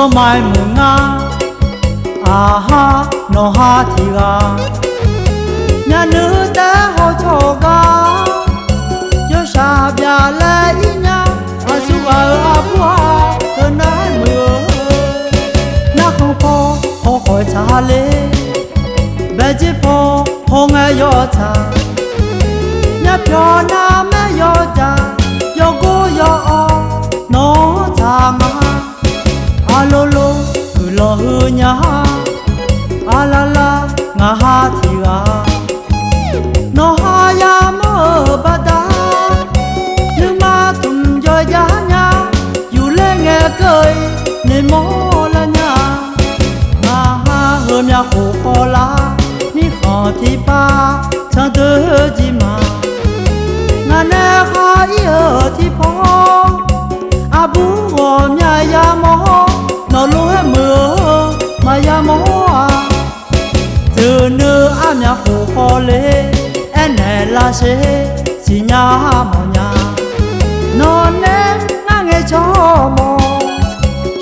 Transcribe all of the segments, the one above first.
cho mai mùng nga à ha nó ha thì ga nhà nữ té hồ cho ga cho sa bia lệ nha và su ở bua thơ nói mưa na không có họ khỏi xa lệ bé chỉ po họ nghe yo cha nhà cho na mẹ yo cha yo cô yo o nó cha nga alo lo cứ lo hư nhà ala la nga ha thì ga nó ha ya mơ ba da nhưng mà tụm giờ giá nha dù lên nghe cười nên mô là nhà nga ha hơn nhà khổ khó la ni khó thì ba chẳng tư gì mà nga nè ha yêu thì po à bú gồm nhà ya mô nó lúa mưa mà ya mô à từ nơi am nhà khổ khó lê em này là sẽ chỉ nhà mò nhà nó nên ngang nghe cho mò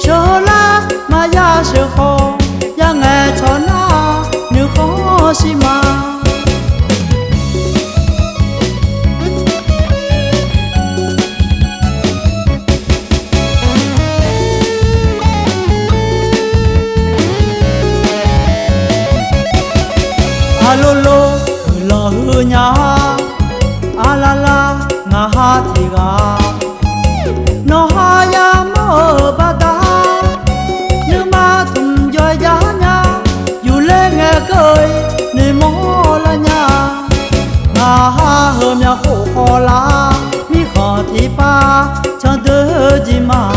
sợ la mà ya sợ khó ya nghe cho na nếu khó xí mà alo lo lo hư nhà ala la nga ha thì ga nó ha ya mơ ba da nếu mà tụm giờ giá nha dù lên nghe cười nên mô là nhà nga ha hơn nhà khổ khó la mi khó thì ba chẳng tư gì mà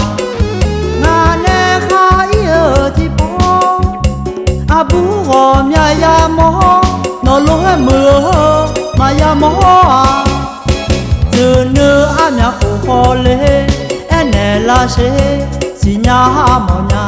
nga nè ha yêu thì po à bú gồm nhà ya mô nó lúa mưa mà ya mô à từ nơi am nhà khổ khó lê em này là sẽ chỉ nhà mò nhà